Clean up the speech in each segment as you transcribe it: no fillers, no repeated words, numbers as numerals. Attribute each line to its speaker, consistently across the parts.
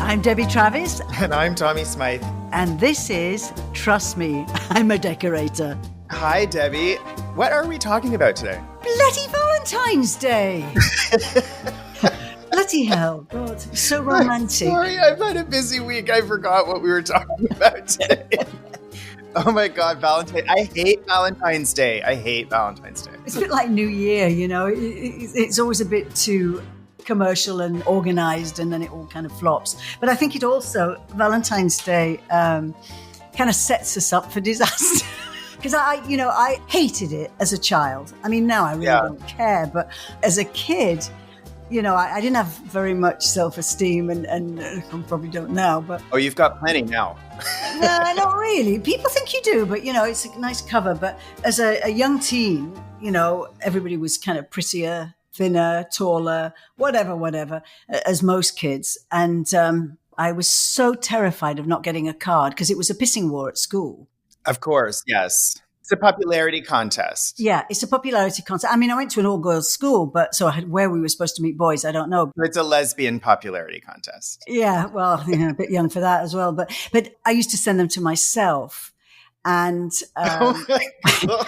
Speaker 1: I'm Debbie Travis.
Speaker 2: And I'm Tommy Smythe.
Speaker 1: And this is Trust Me, I'm a Decorator.
Speaker 2: Hi, Debbie. What are we talking about today?
Speaker 1: Bloody Valentine's Day. Bloody hell. God, so romantic.
Speaker 2: Sorry, I've had a busy week. I forgot what we were talking about today. Oh my God, Valentine. I hate Valentine's Day.
Speaker 1: It's a bit like New Year, you know. It's always a bit too commercial and organized, and then it all kind of flops. But I think it also, Valentine's Day kind of sets us up for disaster. Because I hated it as a child. I mean, now I really don't care. But as a kid, you know, I didn't have very much self-esteem, and I probably don't now. But
Speaker 2: oh, you've got plenty now.
Speaker 1: No, not really. People think you do, but, you know, it's a nice cover. But as a young teen, you know, everybody was kind of prettier, thinner, taller, whatever, as most kids. And I was so terrified of not getting a card because it was a pissing war at school.
Speaker 2: Of course, yes. It's a popularity contest.
Speaker 1: Yeah, it's a popularity contest. I mean, I went to an all-girls school, but so where we were supposed to meet boys, I don't know.
Speaker 2: It's a lesbian popularity contest.
Speaker 1: Yeah, well, you know, a bit young for that as well. But I used to send them to myself. And
Speaker 2: oh my God.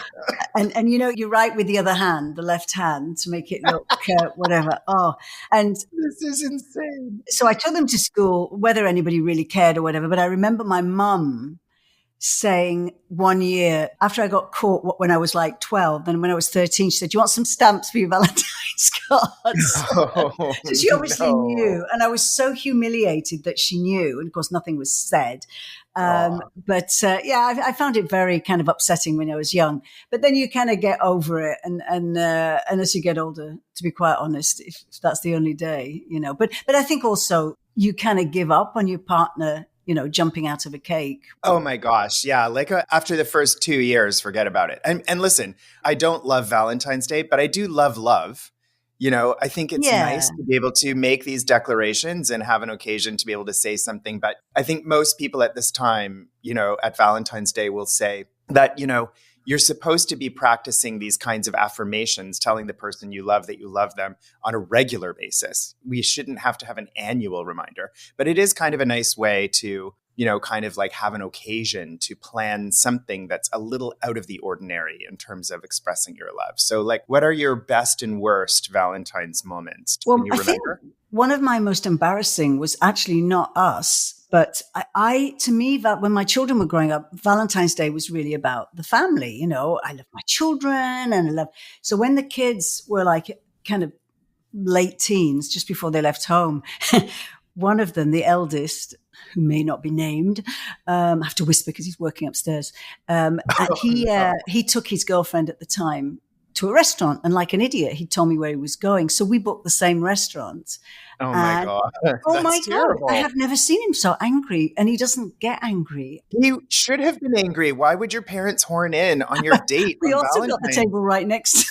Speaker 1: and you know, you write with the other hand, the left hand, to make it look whatever. Oh, and
Speaker 2: this is insane.
Speaker 1: So I took them to school, whether anybody really cared or whatever. But I remember my mum saying one year, after I got caught when I was like 12, then when I was 13, she said, "Do you want some stamps for your Valentine's cards?"
Speaker 2: No,
Speaker 1: so she obviously knew. And I was so humiliated that she knew. And of course, nothing was said. But I found it very kind of upsetting when I was young. But then you kind of get over it. And as you get older, to be quite honest, if that's the only day, you know. But I think also you kind of give up on your partner, you know, jumping out of a cake.
Speaker 2: Oh my gosh. Yeah. Like after the first 2 years, forget about it. And listen, I don't love Valentine's Day, but I do love love. You know, I think it's nice to be able to make these declarations and have an occasion to be able to say something. But I think most people at this time, you know, at Valentine's Day will say that, you know, you're supposed to be practicing these kinds of affirmations, telling the person you love that you love them on a regular basis. We shouldn't have to have an annual reminder, but it is kind of a nice way to, you know, kind of like have an occasion to plan something that's a little out of the ordinary in terms of expressing your love. So like, what are your best and worst Valentine's moments?
Speaker 1: Well,
Speaker 2: Can you remember?
Speaker 1: I think one of my most embarrassing was actually not us. But to me, when my children were growing up, Valentine's Day was really about the family. You know, I love my children so when the kids were like kind of late teens, just before they left home, one of them, the eldest, who may not be named, I have to whisper because he's working upstairs. And he took his girlfriend at the time to a restaurant, and like an idiot, he told me where he was going. So we booked the same restaurant.
Speaker 2: Oh my God.
Speaker 1: Oh my God. I have never seen him so angry, and he doesn't get angry.
Speaker 2: You should have been angry. Why would your parents horn in on your date?
Speaker 1: We
Speaker 2: on
Speaker 1: also
Speaker 2: Valentine's?
Speaker 1: got the table right next to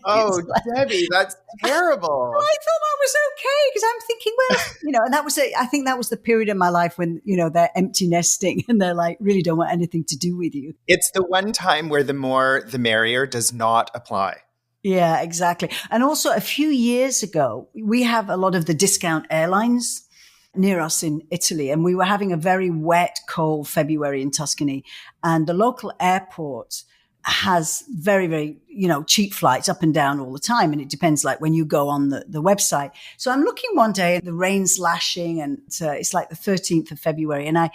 Speaker 2: Oh, Debbie, that's terrible.
Speaker 1: Well, I thought that was okay because I'm thinking, well, you know, and that was I think that was the period in my life when, you know, they're empty nesting and they're like, really don't want anything to do with you.
Speaker 2: It's the one time where the more the merrier does not apply.
Speaker 1: Yeah, exactly. And also a few years ago, we have a lot of the discount airlines near us in Italy, and we were having a very wet, cold February in Tuscany, and the local airport has very, very, you know, cheap flights up and down all the time. And it depends like when you go on the website. So I'm looking one day and the rain's lashing, and it's like the 13th of February. And I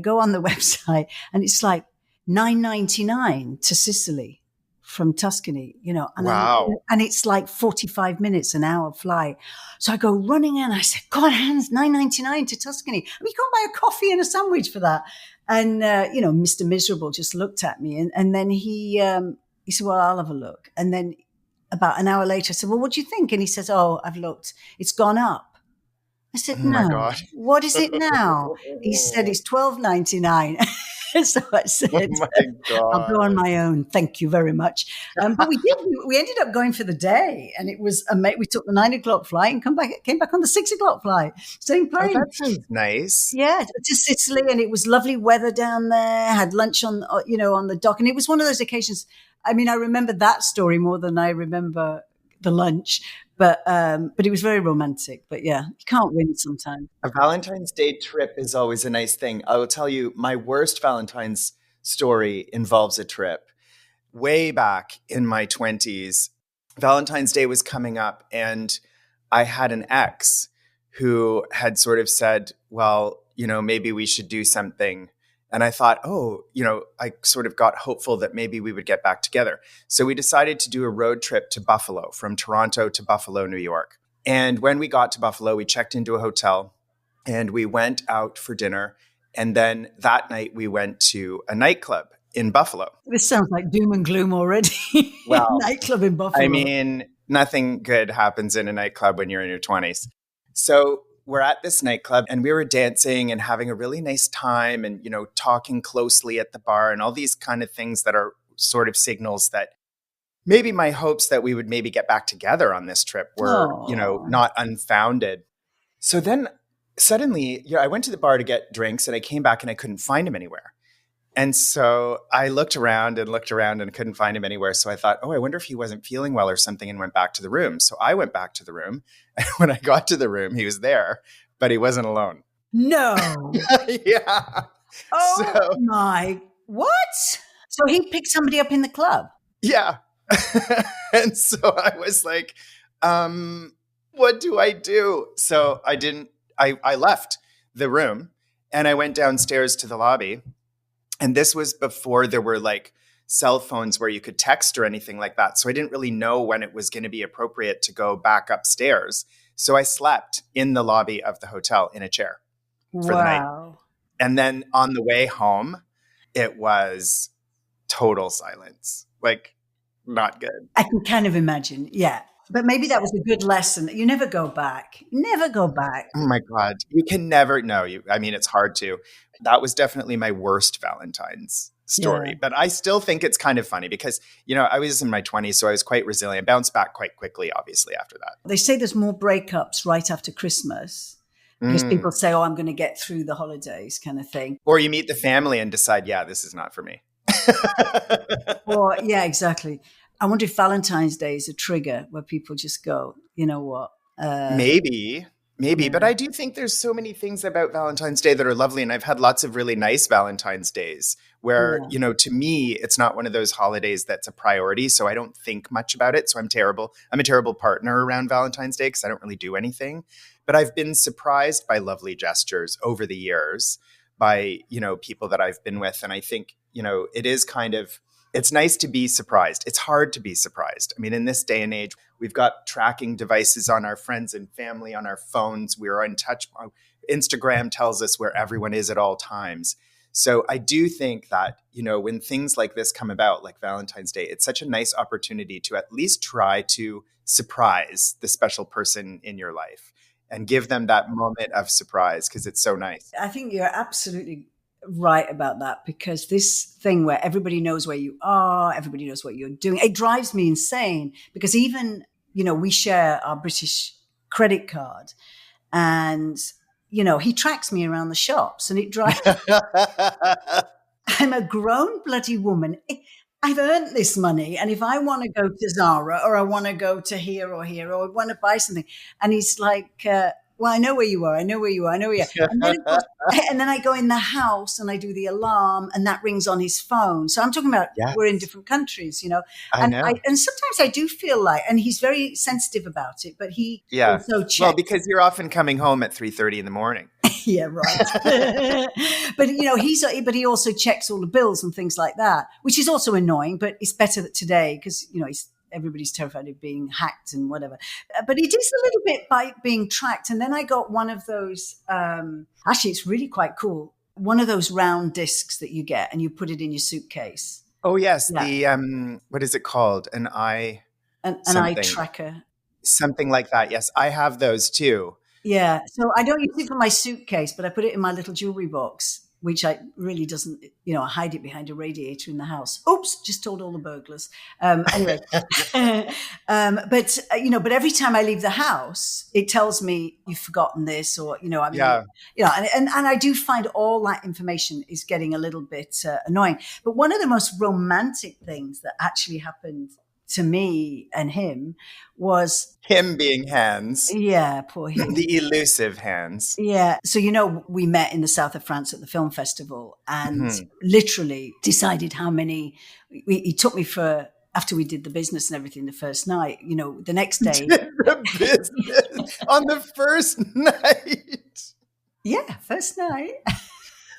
Speaker 1: go on the website and it's like $9.99 to Sicily from Tuscany, you know. And
Speaker 2: wow.
Speaker 1: And it's like 45 minutes, an hour flight. So I go running in. I said, God, hands, $9.99 to Tuscany. I mean, you can't buy a coffee and a sandwich for that. And, you know, Mr. Miserable just looked at me, and then he said, well, I'll have a look. And then about an hour later, I said, well, what do you think? And he says, oh, I've looked. It's gone up. I said, no. What is it now? He said, it's $12.99. So I said,
Speaker 2: oh my God.
Speaker 1: I'll go on my own. Thank you very much. But we did. We ended up going for the day, and it was we took the 9:00 flight and came back on the 6:00 flight. Same plane.
Speaker 2: Oh, that sounds nice.
Speaker 1: Yeah, to Sicily, and it was lovely weather down there. Had lunch on the dock, and it was one of those occasions. I mean, I remember that story more than I remember the lunch. But it was very romantic. But yeah, you can't win sometimes.
Speaker 2: A Valentine's Day trip is always a nice thing. I will tell you, my worst Valentine's story involves a trip. Way back in my 20s, Valentine's Day was coming up, and I had an ex who had sort of said, well, maybe we should do something. And I thought, I sort of got hopeful that maybe we would get back together. So we decided to do a road trip to Buffalo, from Toronto to Buffalo, New York. And when we got to Buffalo, we checked into a hotel and we went out for dinner. And then that night we went to a nightclub in Buffalo.
Speaker 1: This sounds like doom and gloom already.
Speaker 2: Well,
Speaker 1: nightclub in Buffalo.
Speaker 2: I mean, nothing good happens in a nightclub when you're in your 20s. So we're at this nightclub and we were dancing and having a really nice time and, talking closely at the bar and all these kind of things that are sort of signals that maybe my hopes that we would maybe get back together on this trip were, not unfounded. So then suddenly, I went to the bar to get drinks and I came back and I couldn't find him anywhere. And so I looked around and couldn't find him anywhere. So I thought, I wonder if he wasn't feeling well or something, and went back to the room. So I went back to the room. And when I got to the room, he was there, but he wasn't alone.
Speaker 1: No.
Speaker 2: Yeah.
Speaker 1: My, what? So he picked somebody up in the club?
Speaker 2: Yeah. And so I was like, what do I do? So I left the room and I went downstairs to the lobby. And this was before there were like cell phones where you could text or anything like that. So I didn't really know when it was going to be appropriate to go back upstairs. So I slept in the lobby of the hotel in a chair for the night. And then on the way home, it was total silence. Like, not good.
Speaker 1: I can kind of imagine. Yeah. But maybe that was a good lesson. You never go back. Never go back.
Speaker 2: Oh my God. You can never know. It's hard to. That was definitely my worst Valentine's story. Yeah. But I still think it's kind of funny because, I was in my 20s, so I was quite resilient. Bounced back quite quickly, obviously, after that.
Speaker 1: They say there's more breakups right after Christmas because people say, I'm going to get through the holidays kind of thing.
Speaker 2: Or you meet the family and decide, this is not for me.
Speaker 1: Or, yeah, exactly. I wonder if Valentine's Day is a trigger where people just go, you know what?
Speaker 2: Maybe. Yeah. But I do think there's so many things about Valentine's Day that are lovely. And I've had lots of really nice Valentine's Days where, to me, it's not one of those holidays that's a priority. So I don't think much about it. So I'm terrible. I'm a terrible partner around Valentine's Day because I don't really do anything. But I've been surprised by lovely gestures over the years by, people that I've been with. And I think, it is it's nice to be surprised. It's hard to be surprised. I mean, in this day and age, we've got tracking devices on our friends and family on our phones. We're in touch. Instagram tells us where everyone is at all times. So I do think that, when things like this come about, like Valentine's Day, it's such a nice opportunity to at least try to surprise the special person in your life and give them that moment of surprise because it's so nice.
Speaker 1: I think you're absolutely right about that, because this thing where everybody knows where you are, everybody knows what you're doing, it drives me insane because even, we share our British credit card and, he tracks me around the shops and it drives I'm a grown bloody woman. I've earned this money. And if I want to go to Zara or I want to go to here or I want to buy something, and he's like, well, I know where you are. I know where you are. I know where you are. And then I go in the house and I do the alarm and that rings on his phone. So I'm talking about we're in different countries,
Speaker 2: I know.
Speaker 1: And sometimes I do feel like, and he's very sensitive about it, but he also checks.
Speaker 2: Well, because you're often coming home at 3:30 in the morning.
Speaker 1: Yeah, right. But, he also checks all the bills and things like that, which is also annoying, but it's better that today because, everybody's terrified of being hacked and whatever. But it is a little bit by being tracked. And then I got one of those, actually, it's really quite cool. One of those round discs that you get and you put it in your suitcase.
Speaker 2: Oh, yes. Yeah. The, what is it called? An eye
Speaker 1: tracker.
Speaker 2: Something like that. Yes. I have those too.
Speaker 1: Yeah. So I don't use it for my suitcase, but I put it in my little jewelry box, which I really doesn't, I hide it behind a radiator in the house. Oops, just told all the burglars. Anyway, but every time I leave the house, it tells me you've forgotten this or, and I do find all that information is getting a little bit annoying. But one of the most romantic things that actually happened to me and him was,
Speaker 2: Him being Hans,
Speaker 1: yeah, poor him.
Speaker 2: the elusive Hans.
Speaker 1: Yeah. So, we met in the south of France at the film festival and
Speaker 2: Mhm.
Speaker 1: literally decided how many. He took me for, after we did the business and everything the first night, the next day.
Speaker 2: Did the business on the first night.
Speaker 1: Yeah, first night.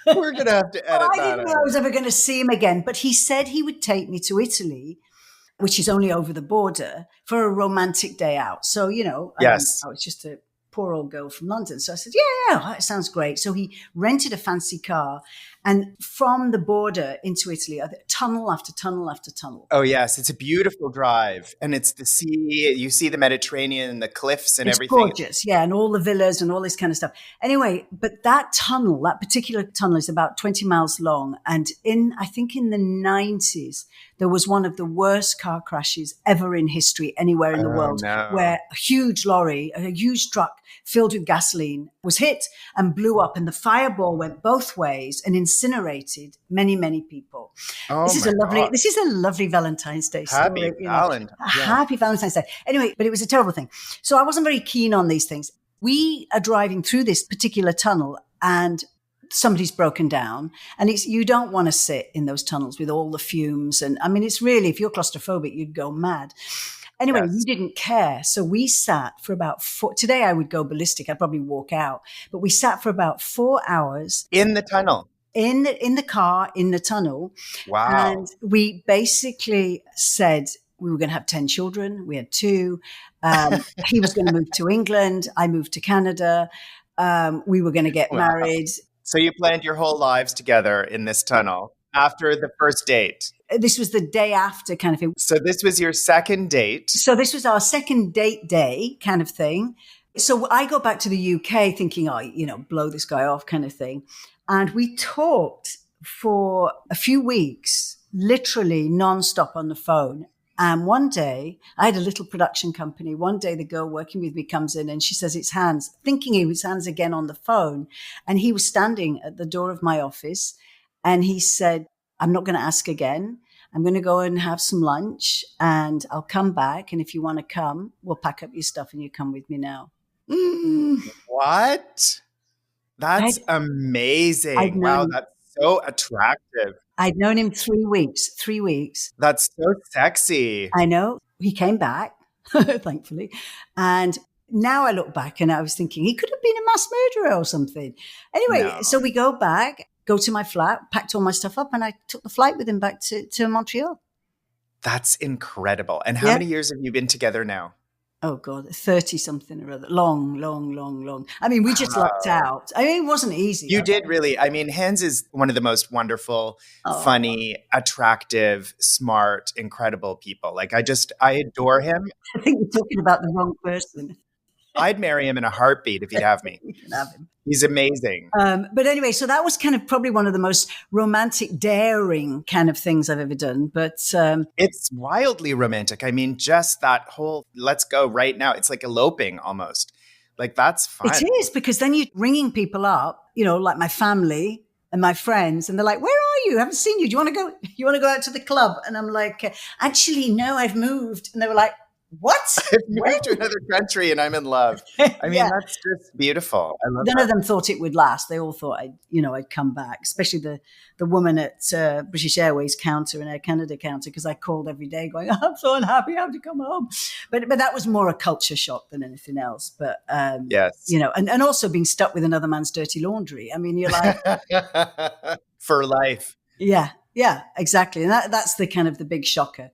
Speaker 2: We're going to have to
Speaker 1: Well,
Speaker 2: edit
Speaker 1: I
Speaker 2: that
Speaker 1: didn't know I
Speaker 2: out.
Speaker 1: was ever going to see him again, but he said he would take me to Italy, which is only over the border, for a romantic day out. So,
Speaker 2: Yes.
Speaker 1: I was just a poor old girl from London. So I said, yeah, that sounds great. So he rented a fancy car, and from the border into Italy, tunnel after tunnel after tunnel.
Speaker 2: Oh, yes. It's a beautiful drive. And it's the sea. You see the Mediterranean and the cliffs and
Speaker 1: It's
Speaker 2: everything.
Speaker 1: gorgeous. Yeah. And all the villas and all this kind of stuff. Anyway, but that particular tunnel is about 20 miles long. And I think in the 90s, there was one of the worst car crashes ever in history anywhere in the
Speaker 2: Oh,
Speaker 1: world,
Speaker 2: no.
Speaker 1: where a huge lorry, a huge truck filled with gasoline was hit and blew up, and the fireball went both ways and incinerated many, many people.
Speaker 2: Oh,
Speaker 1: This is a lovely Valentine's Day story.
Speaker 2: Happy Valentine. Yeah.
Speaker 1: Happy Valentine's Day. Anyway, but it was a terrible thing. So I wasn't very keen on these things. We are driving through this particular tunnel and somebody's broken down, and you don't want to sit in those tunnels with all the fumes. And I mean, it's really, if you're claustrophobic, you'd go mad. Anyway,
Speaker 2: Yes.
Speaker 1: we didn't care. So we sat for about today I would go ballistic. I'd probably walk out, but we sat for about 4 hours
Speaker 2: In the tunnel.
Speaker 1: in the car, in the tunnel.
Speaker 2: Wow.
Speaker 1: And we basically said we were going to have 10 children. We had 2. He was going to move to England. I moved to Canada. We were going to get
Speaker 2: Wow.
Speaker 1: married.
Speaker 2: So you planned your whole lives together in this tunnel after the first date.
Speaker 1: This was the day after kind of thing.
Speaker 2: So this was your second date.
Speaker 1: So this was our second date day kind of thing. So I go back to the UK thinking, blow this guy off kind of thing. And we talked for a few weeks, literally nonstop on the phone. And one day, I had a little production company. One day, the girl working with me comes in and she says, it's Hans, thinking it was Hans again on the phone. And he was standing at the door of my office. And he said, I'm not going to ask again. I'm going to go and have some lunch and I'll come back. And if you want to come, we'll pack up your stuff and you come with me now.
Speaker 2: What? That's amazing. Wow, that's so attractive.
Speaker 1: I'd known him 3 weeks.
Speaker 2: That's so sexy.
Speaker 1: I know. He came back, thankfully. And now I look back and I was thinking he could have been a mass murderer or something. Anyway, So we go back, go to my flat, packed all my stuff up, and I took the flight with him back to Montreal.
Speaker 2: That's incredible. And how many years have you been together now?
Speaker 1: Oh, God, 30 something or other. Long. I mean, we just lucked out. I mean, it wasn't easy.
Speaker 2: You did really. I mean, Hans is one of the most wonderful, funny, attractive, smart, incredible people. Like, I adore him.
Speaker 1: I think you're talking about the wrong person.
Speaker 2: I'd marry him in a heartbeat if he'd have me.
Speaker 1: You can have him.
Speaker 2: He's amazing.
Speaker 1: But anyway, so that was kind of probably one of the most romantic, daring kind of things I've ever done. But
Speaker 2: it's wildly romantic. I mean, just that whole let's go right now. It's like eloping almost. Like, that's fun.
Speaker 1: It is, because then you're ringing people up, like my family and my friends, and they're like, where are you? I haven't seen you. Do you want to go out to the club? And I'm like, actually, no, I've moved. And they were like, what?
Speaker 2: I've moved to another country and I'm in love. I mean, that's just beautiful. I love
Speaker 1: None of them thought it would last. They all thought I'd come back, especially the woman at British Airways counter and Air Canada counter, because I called every day going, I'm so unhappy, I have to come home. But that was more a culture shock than anything else. But,
Speaker 2: yes.
Speaker 1: And also being stuck with another man's dirty laundry. I mean, you're like.
Speaker 2: For life.
Speaker 1: Yeah, exactly. And that's the kind of the big shocker.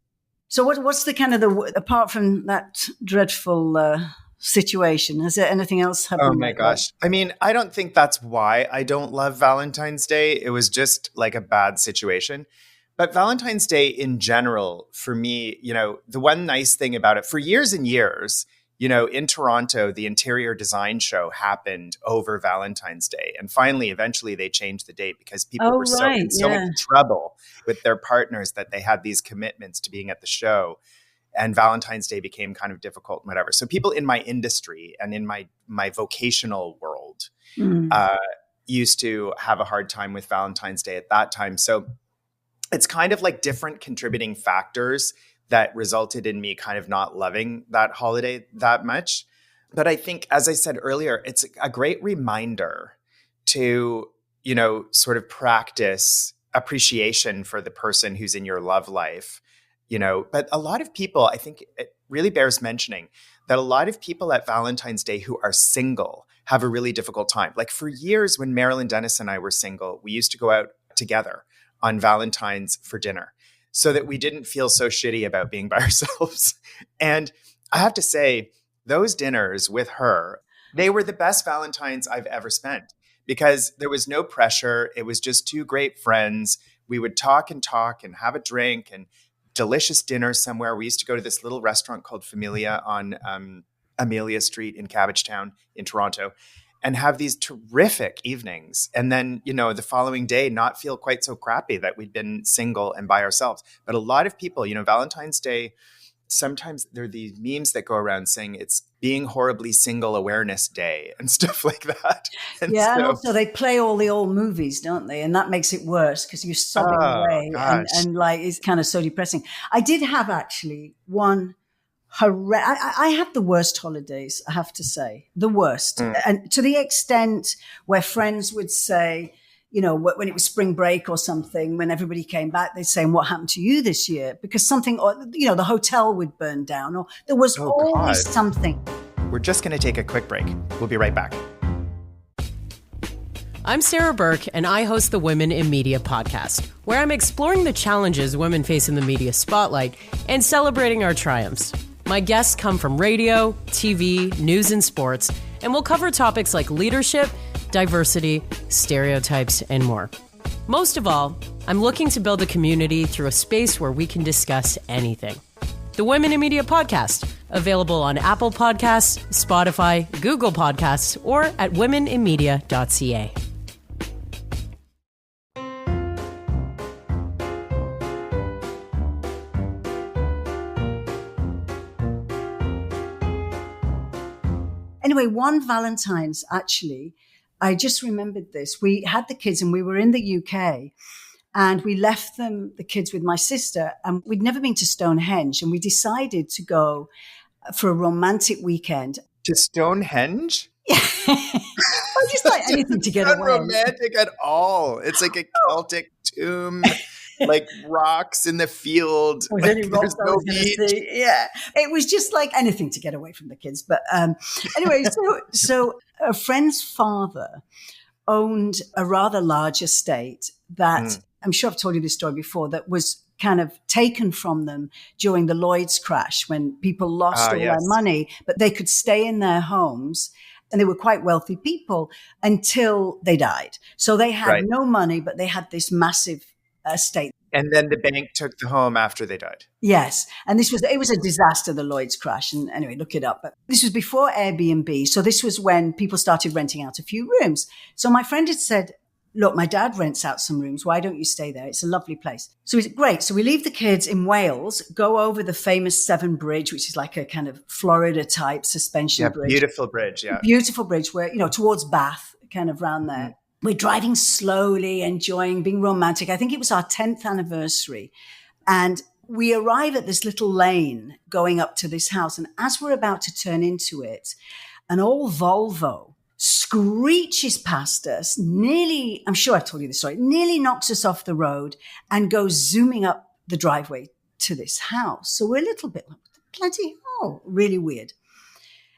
Speaker 1: So what's the kind of apart from that dreadful situation, is there anything else happening?
Speaker 2: Oh my gosh. I mean, I don't think that's why I don't love Valentine's Day. It was just like a bad situation. But Valentine's Day in general, for me, the one nice thing about it, for years and years, in Toronto, the interior design show happened over Valentine's Day. And finally, eventually they changed the date because people were in so much trouble with their partners that they had these commitments to being at the show. And Valentine's Day became kind of difficult and whatever. So people in my industry and in my vocational world used to have a hard time with Valentine's Day at that time. So it's kind of like different contributing factors that resulted in me kind of not loving that holiday that much. But I think, as I said earlier, it's a great reminder to, sort of practice appreciation for the person who's in your love life, But a lot of people, I think it really bears mentioning that a lot of people at Valentine's Day who are single have a really difficult time. Like for years when Marilyn Dennis and I were single, we used to go out together on Valentine's for dinner so that we didn't feel so shitty about being by ourselves. And I have to say, those dinners with her, they were the best Valentines I've ever spent because there was no pressure. It was just two great friends. We would talk and have a drink and delicious dinner somewhere. We used to go to this little restaurant called Familia on Amelia Street in Cabbagetown in Toronto and have these terrific evenings. And then, the following day, not feel quite so crappy that we'd been single and by ourselves. But a lot of people, Valentine's Day, sometimes there are these memes that go around saying it's being horribly single awareness day and stuff like that. And
Speaker 1: and also they play all the old movies, don't they? And that makes it worse because you're sobbing away and like it's kind of so depressing. I did have actually one I have the worst holidays, I have to say, the worst. And to the extent where friends would say, when it was spring break or something, when everybody came back, they'd say, what happened to you this year? Because something, or, the hotel would burn down or there was always something.
Speaker 2: We're just going to take a quick break. We'll be right back.
Speaker 3: I'm Sarah Burke, and I host the Women in Media podcast, where I'm exploring the challenges women face in the media spotlight and celebrating our triumphs. My guests come from radio, TV, news, and sports, and we'll cover topics like leadership, diversity, stereotypes, and more. Most of all, I'm looking to build a community through a space where we can discuss anything. The Women in Media podcast, available on Apple Podcasts, Spotify, Google Podcasts, or at womeninmedia.ca.
Speaker 1: Anyway, one Valentine's, actually, I just remembered this. We had the kids and we were in the UK and we left the kids with my sister, and we'd never been to Stonehenge, and we decided to go for a romantic weekend.
Speaker 2: To Stonehenge?
Speaker 1: Yeah. I just like anything to get away.
Speaker 2: It's not romantic at all. It's like a Celtic tomb. Like rocks in the field. Like, there's no beach.
Speaker 1: Yeah. It was just like anything to get away from the kids. But anyway, so a friend's father owned a rather large estate that, I'm sure I've told you this story before, that was kind of taken from them during the Lloyd's crash when people lost all their money, but they could stay in their homes. And they were quite wealthy people until they died. So they had no money, but they had this massive estate.
Speaker 2: And then the bank took the home after they died.
Speaker 1: Yes. And it was a disaster, the Lloyd's crash. And anyway, look it up. But this was before Airbnb. So this was when people started renting out a few rooms. So my friend had said, look, my dad rents out some rooms. Why don't you stay there? It's a lovely place. So we said, great. So we leave the kids in Wales, go over the famous Severn Bridge, which is like a kind of Florida type suspension bridge.
Speaker 2: Beautiful bridge. Yeah.
Speaker 1: Beautiful bridge where, towards Bath, kind of round there. We're driving slowly, enjoying, being romantic. I think it was our 10th anniversary. And we arrive at this little lane going up to this house. And as we're about to turn into it, an old Volvo screeches past us, nearly, I'm sure I've told you this story, nearly knocks us off the road and goes zooming up the driveway to this house. So we're a little bit like, bloody hell, really weird.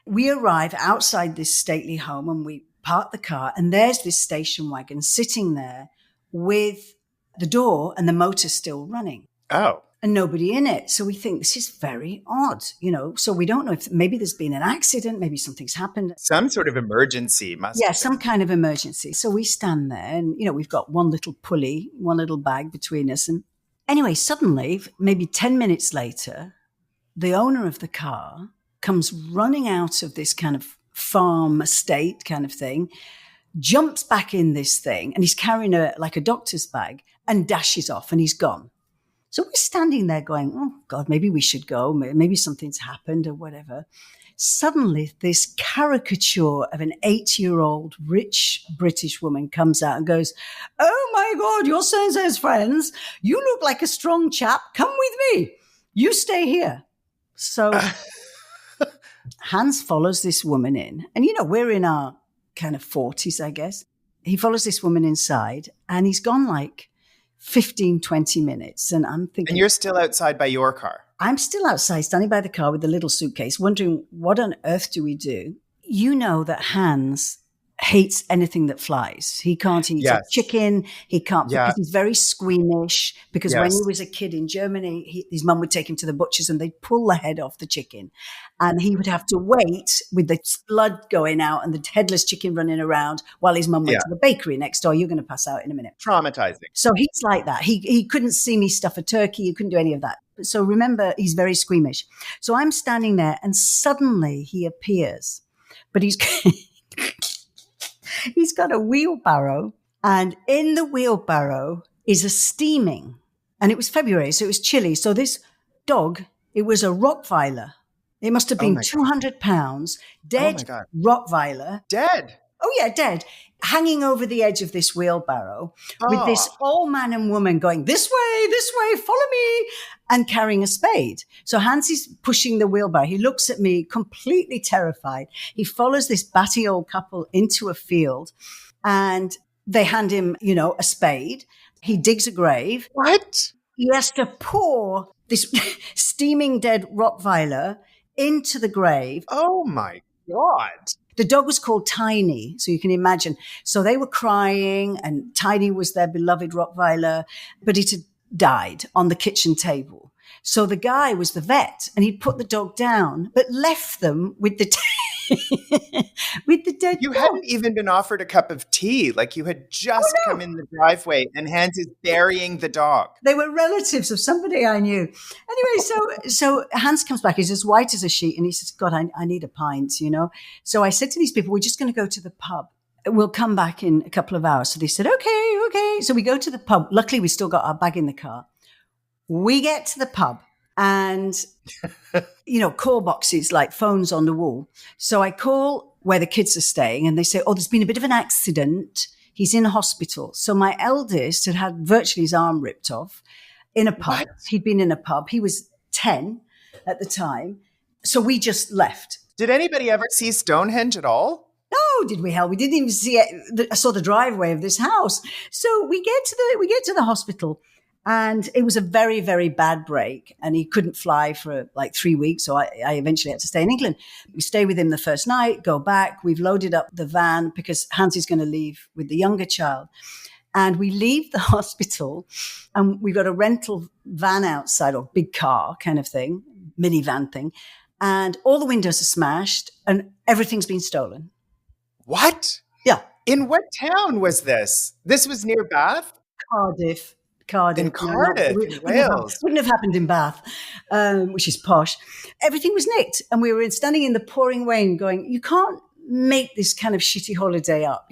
Speaker 1: We arrive outside this stately home and we park the car, and there's this station wagon sitting there with the door and the motor still running.
Speaker 2: Oh.
Speaker 1: And nobody in it. So we think this is very odd, so we don't know if maybe there's been an accident, maybe something's happened.
Speaker 2: Some sort of emergency must have been.
Speaker 1: Some kind of emergency. So we stand there and, we've got one little pulley, one little bag between us. And anyway, suddenly, maybe 10 minutes later, the owner of the car comes running out of this kind of farm estate kind of thing, jumps back in this thing, and he's carrying a doctor's bag and dashes off and he's gone. So we're standing there going, oh God, maybe we should go. Maybe something's happened or whatever. Suddenly this caricature of an 8-year-old rich British woman comes out and goes, oh my God, you're so-and-so's friends. You look like a strong chap. Come with me. You stay here. So Hans follows this woman in. And, we're in our kind of 40s, I guess. He follows this woman inside and he's gone like 15, 20 minutes. And I'm thinking.
Speaker 2: And you're still outside by your car.
Speaker 1: I'm still outside, standing by the car with the little suitcase, wondering what on earth do we do? You know that Hans hates anything that flies. He can't eat a chicken. He can't, because he's very squeamish. Because when he was a kid in Germany, his mum would take him to the butchers and they'd pull the head off the chicken. And he would have to wait with the blood going out and the headless chicken running around while his mum went to the bakery next door. You're going to pass out in a minute.
Speaker 2: Traumatizing.
Speaker 1: So he's like that. He couldn't see me stuff a turkey. He couldn't do any of that. So remember, he's very squeamish. So I'm standing there and suddenly he appears. But he's got a wheelbarrow, and in the wheelbarrow is a steaming. And it was February, so it was chilly. So this dog, it was a Rottweiler. It must have been 200 pounds, dead Rottweiler.
Speaker 2: Dead?
Speaker 1: Oh, yeah, dead. Hanging over the edge of this wheelbarrow with this old man and woman going, this way, follow me, and carrying a spade. So Hans is pushing the wheelbarrow. He looks at me completely terrified. He follows this batty old couple into a field and they hand him, a spade. He digs a grave.
Speaker 2: What?
Speaker 1: He has to pour this steaming dead Rottweiler into the grave.
Speaker 2: Oh, my God.
Speaker 1: The dog was called Tiny, so you can imagine. So they were crying, and Tiny was their beloved Rottweiler, but it had died on the kitchen table. So the guy was the vet, and he'd put the dog down, but left them with the with the dead
Speaker 2: You
Speaker 1: dog.
Speaker 2: hadn't even been offered a cup of tea. Like you had just come in the driveway, and Hans is burying the dog.
Speaker 1: They were relatives of somebody I knew. Anyway, so Hans comes back. He's as white as a sheet. And he says, God, I need a pint, So I said to these people, we're just going to go to the pub. We'll come back in a couple of hours. So they said, okay. So we go to the pub. Luckily, we still got our bag in the car. We get to the pub and, call boxes like phones on the wall. So I call where the kids are staying and they say, there's been a bit of an accident. He's in hospital. So my eldest had virtually his arm ripped off in a pub.
Speaker 2: What?
Speaker 1: He'd been in a pub. He was 10 at the time. So we just left.
Speaker 2: Did anybody ever see Stonehenge at all?
Speaker 1: No, did we? Hell, we didn't even see it. I saw the driveway of this house. So we get to the hospital. And it was a very, very bad break. And he couldn't fly for like 3 weeks. So I eventually had to stay in England. We stay with him the first night, go back. We've loaded up the van because Hans is going to leave with the younger child. And we leave the hospital and we've got a rental van outside, or big car kind of thing, minivan thing. And all the windows are smashed and everything's been stolen.
Speaker 2: What?
Speaker 1: Yeah.
Speaker 2: In what town was this? This was near Bath?
Speaker 1: Cardiff.
Speaker 2: In Cardiff, in Wales.
Speaker 1: Wouldn't have happened in Bath, which is posh. Everything was nicked. And we were standing in the pouring rain going, you can't make this kind of shitty holiday up.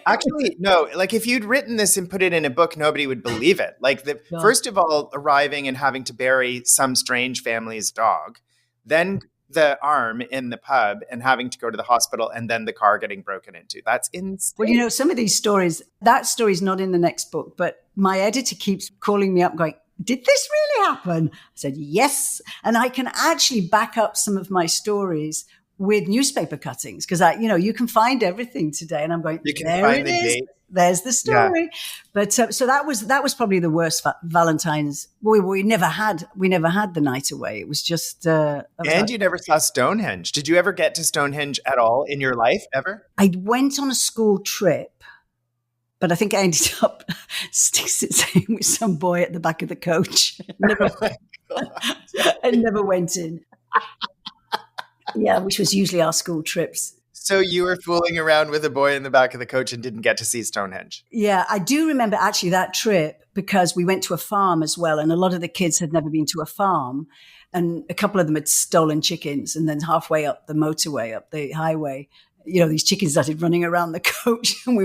Speaker 2: Actually, no. Like if you'd written this and put it in a book, nobody would believe it. Like first of all, arriving and having to bury some strange family's dog, then the arm in the pub and having to go to the hospital, and then the car getting broken into. That's insane.
Speaker 1: Well, some of these stories, that story's not in the next book, but my editor keeps calling me up going, did this really happen? I said, yes. And I can actually back up some of my stories with newspaper cuttings because you can find everything today. And I'm going, there it is. There's the story. Yeah. But so that was probably the worst Valentine's. We never had the night away. It was just.
Speaker 2: And you never saw Stonehenge. Did you ever get to Stonehenge at all in your life ever?
Speaker 1: I went on a school trip, but I think I ended up sitting with some boy at the back of the coach. I never went in. Yeah, which was usually our school trips.
Speaker 2: So you were fooling around with a boy in the back of the coach and didn't get to see Stonehenge.
Speaker 1: Yeah, I do remember actually that trip because we went to a farm as well. And a lot of the kids had never been to a farm. And a couple of them had stolen chickens. And then halfway up the motorway, up the highway, these chickens started running around the coach. And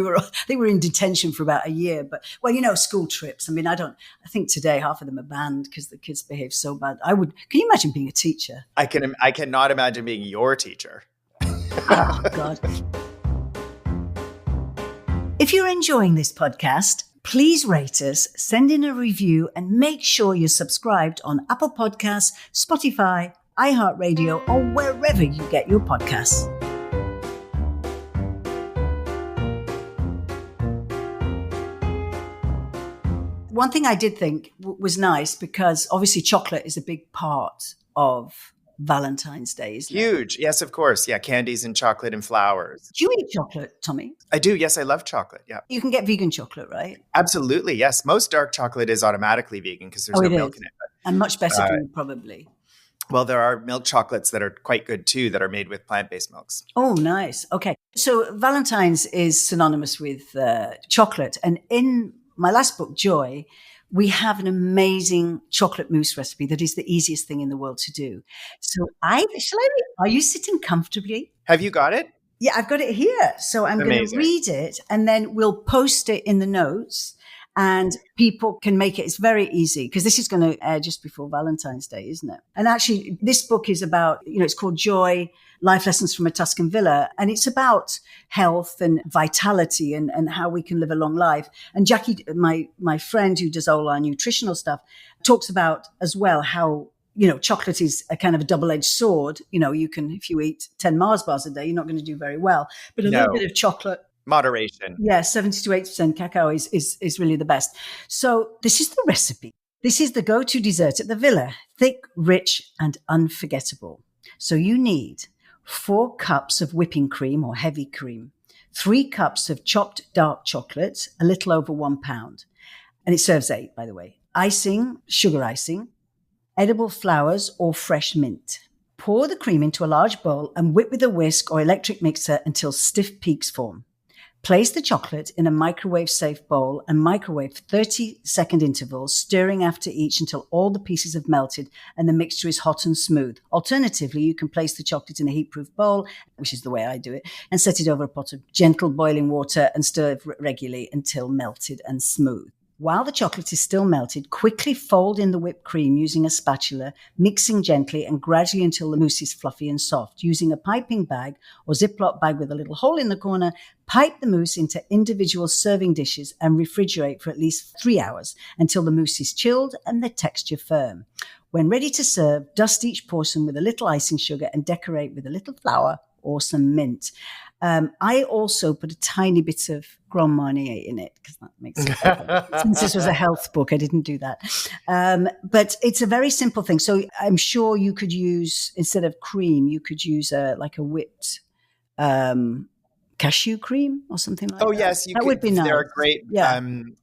Speaker 1: they were in detention for about a year. But, school trips. I mean, I think today half of them are banned because the kids behave so bad. Can you imagine being a teacher?
Speaker 2: I cannot imagine being your teacher.
Speaker 1: Oh, God. If you're enjoying this podcast, Please rate us, send in a review, and make sure you're subscribed on Apple Podcasts, Spotify, iHeartRadio, or wherever you get your podcasts. One thing I did think was nice, because obviously chocolate is a big part of Valentine's Day, isn't it?
Speaker 2: Huge. Yes, of course. Yeah, candies and chocolate and flowers.
Speaker 1: Do you eat chocolate, Tommy?
Speaker 2: I do. Yes, I love chocolate. Yeah.
Speaker 1: You can get vegan chocolate, right?
Speaker 2: Absolutely. Yes. Most dark chocolate is automatically vegan because there's no milk in it.
Speaker 1: And much better for you, probably.
Speaker 2: Well, there are milk chocolates that are quite good too that are made with plant-based milks.
Speaker 1: Oh, nice. Okay. So Valentine's is synonymous with chocolate. And in my last book, Joy, we have an amazing chocolate mousse recipe that is the easiest thing in the world to do. So are you sitting comfortably?
Speaker 2: Have you got it?
Speaker 1: Yeah, I've got it here. So I'm going to read it, and then we'll post it in the notes, and people can make it. It's very easy, because this is going to air just before Valentine's Day, isn't it? And actually, this book is about, it's called Joy, Life Lessons from a Tuscan Villa. And it's about health and vitality and how we can live a long life. And Jackie, my friend who does all our nutritional stuff, talks about as well how, chocolate is a kind of a double-edged sword. You can, if you eat 10 Mars bars a day, you're not going to do very well. But a little bit of chocolate.
Speaker 2: Moderation.
Speaker 1: Yeah, 70 to 80% cacao is really the best. So this is the recipe. This is the go-to dessert at the villa. Thick, rich, and unforgettable. So you need 4 cups of whipping cream or heavy cream, 3 cups of chopped dark chocolate, a little over 1 pound. And it serves 8, by the way. Icing, sugar icing, edible flowers or fresh mint. Pour the cream into a large bowl and whip with a whisk or electric mixer until stiff peaks form. Place the chocolate in a microwave-safe bowl and microwave 30-second intervals, stirring after each until all the pieces have melted and the mixture is hot and smooth. Alternatively, you can place the chocolate in a heatproof bowl, which is the way I do it, and set it over a pot of gentle boiling water and stir regularly until melted and smooth. While the chocolate is still melted, quickly fold in the whipped cream using a spatula, mixing gently and gradually until the mousse is fluffy and soft. Using a piping bag or Ziploc bag with a little hole in the corner, pipe the mousse into individual serving dishes and refrigerate for at least 3 hours until the mousse is chilled and the texture firm. When ready to serve, dust each portion with a little icing sugar and decorate with a little flour or some mint. I also put a tiny bit of Grand Marnier in it because that makes it better. Since this was a health book, I didn't do that. But it's a very simple thing. So I'm sure you could use, instead of cream, you could use a whipped cashew cream or something like that.
Speaker 2: Oh, yes.
Speaker 1: That would be nice.
Speaker 2: There are great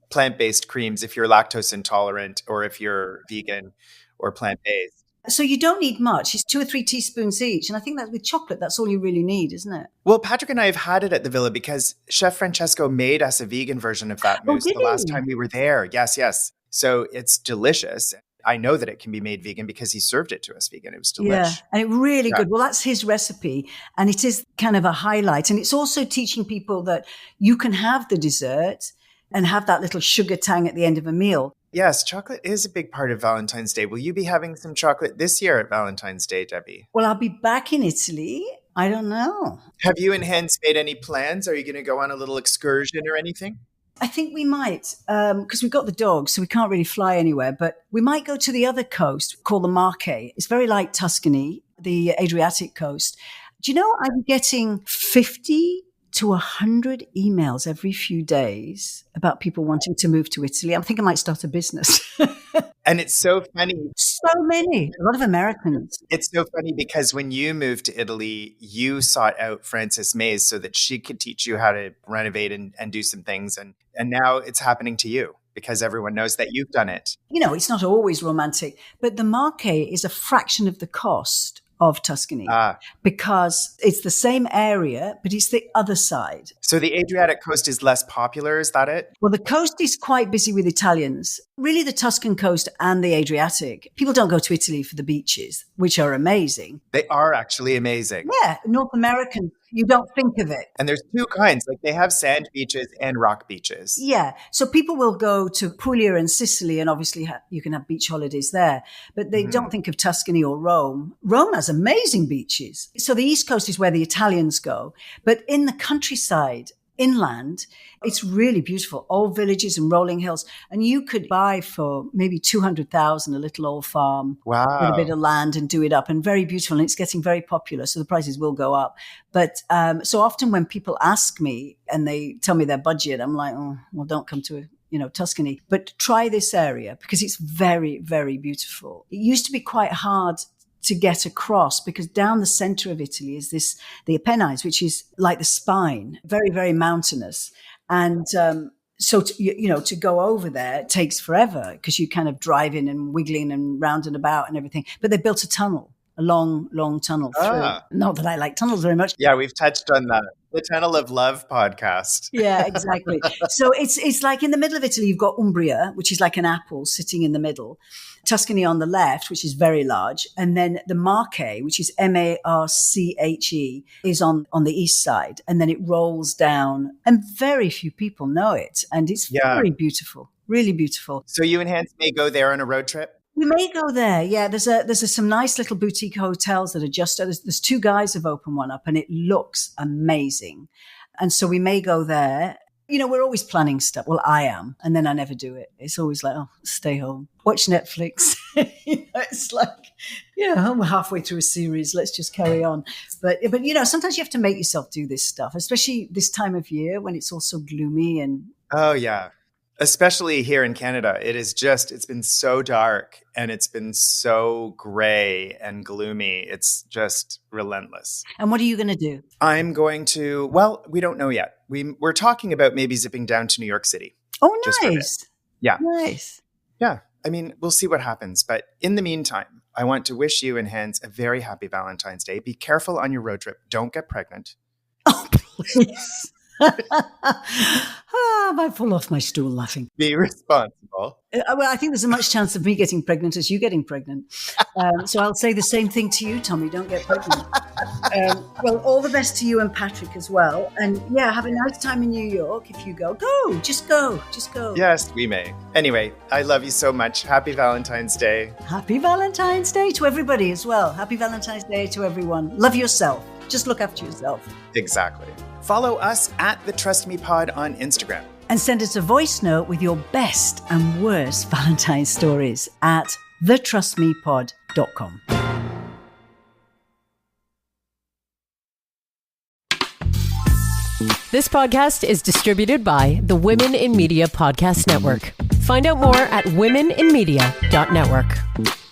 Speaker 2: plant-based creams if you're lactose intolerant or if you're vegan or plant-based.
Speaker 1: So you don't need much. It's 2 or 3 teaspoons each. And I think that with chocolate, that's all you really need, isn't it?
Speaker 2: Well, Patrick and I have had it at the villa because Chef Francesco made us a vegan version of that mousse the last time we were there. Yes, yes. So it's delicious. I know that it can be made vegan because he served it to us vegan. It was delicious.
Speaker 1: Yeah, and it really good. Well, that's his recipe. And it is kind of a highlight. And it's also teaching people that you can have the dessert and have that little sugar tang at the end of a meal.
Speaker 2: Yes, chocolate is a big part of Valentine's Day. Will you be having some chocolate this year at Valentine's Day, Debbie?
Speaker 1: Well, I'll be back in Italy. I don't know.
Speaker 2: Have you and Hans made any plans? Are you going to go on a little excursion or anything?
Speaker 1: I think we might, because we've got the dogs, so we can't really fly anywhere. But we might go to the other coast called the Marche. It's very like Tuscany, the Adriatic coast. Do you know I'm getting 50 to 100 emails every few days about people wanting to move to Italy? I think I might start a business.
Speaker 2: And it's so funny.
Speaker 1: So many. A lot of Americans.
Speaker 2: It's so funny because when you moved to Italy, you sought out Frances Mays so that she could teach you how to renovate and do some things. And now it's happening to you because everyone knows that you've done it.
Speaker 1: It's not always romantic, but the Marche is a fraction of the cost of Tuscany because it's the same area, but it's the other side.
Speaker 2: So the Adriatic coast is less popular, is that it?
Speaker 1: Well, the coast is quite busy with Italians. Really, the Tuscan coast and the Adriatic. People don't go to Italy for the beaches, which are amazing.
Speaker 2: They are actually amazing.
Speaker 1: Yeah, North American, you don't think of it.
Speaker 2: And there's 2 kinds. Like they have sand beaches and rock beaches.
Speaker 1: Yeah. So people will go to Puglia and Sicily, and obviously you can have beach holidays there. But they don't think of Tuscany or Rome. Rome has amazing beaches. So the East Coast is where the Italians go. But in the countryside, inland. It's really beautiful. Old villages and rolling hills. And you could buy for maybe 200,000 a little old farm with a bit of land and do it up, and very beautiful. And it's getting very popular. So the prices will go up. But so often when people ask me and they tell me their budget, I'm like, oh, well, don't come to Tuscany, but try this area because it's very, very beautiful. It used to be quite hard to get across because down the center of Italy is the Apennines, which is like the spine, very, very mountainous. And so, to go over there takes forever because you kind of driving and wiggling and round and about and everything. But they built a tunnel, a long, long tunnel through. Not that I like tunnels very much.
Speaker 2: Yeah, we've touched on that. The Tunnel of Love podcast.
Speaker 1: Yeah, exactly. So it's like in the middle of Italy, you've got Umbria, which is like an apple sitting in the middle. Tuscany on the left, which is very large. And then the Marche, which is Marche, is on the east side. And then it rolls down. And very few people know it. And it's very beautiful, really beautiful.
Speaker 2: So you and Hans may go there on a road trip?
Speaker 1: We may go there. Yeah, there's some nice little boutique hotels that are just, there's two guys have opened one up and it looks amazing. And so we may go there. We're always planning stuff. Well, I am. And then I never do it. It's always like, oh, stay home, watch Netflix. It's like, we're halfway through a series. Let's just carry on. But sometimes you have to make yourself do this stuff, especially this time of year when it's all so gloomy and.
Speaker 2: Oh, yeah. Especially here in Canada, it's been so dark and it's been so gray and gloomy. It's just relentless.
Speaker 1: And what are you going to do?
Speaker 2: I'm going to, we don't know yet. We're talking about maybe zipping down to New York City.
Speaker 1: Oh, nice.
Speaker 2: Yeah.
Speaker 1: Nice.
Speaker 2: Yeah. I mean, we'll see what happens. But in the meantime, I want to wish you and Hans a very happy Valentine's Day. Be careful on your road trip. Don't get pregnant.
Speaker 1: Oh, please. I might fall off my stool laughing.
Speaker 2: Be responsible.
Speaker 1: Well, I think there's as much chance of me getting pregnant as you getting pregnant. So I'll say the same thing to you, Tommy. Don't get pregnant. Well, all the best to you and Patrick as well. And have a nice time in New York. If you go. Just go.
Speaker 2: Yes, we may. Anyway, I love you so much. Happy Valentine's Day.
Speaker 1: Happy Valentine's Day to everybody as well. Happy Valentine's Day to everyone. Love yourself. Just look after yourself.
Speaker 2: Exactly. Follow us at the Trust Me Pod on Instagram.
Speaker 1: And send us a voice note with your best and worst Valentine's stories at thetrustmepod.com.
Speaker 3: This podcast is distributed by the Women in Media Podcast Network. Find out more at womeninmedia.network.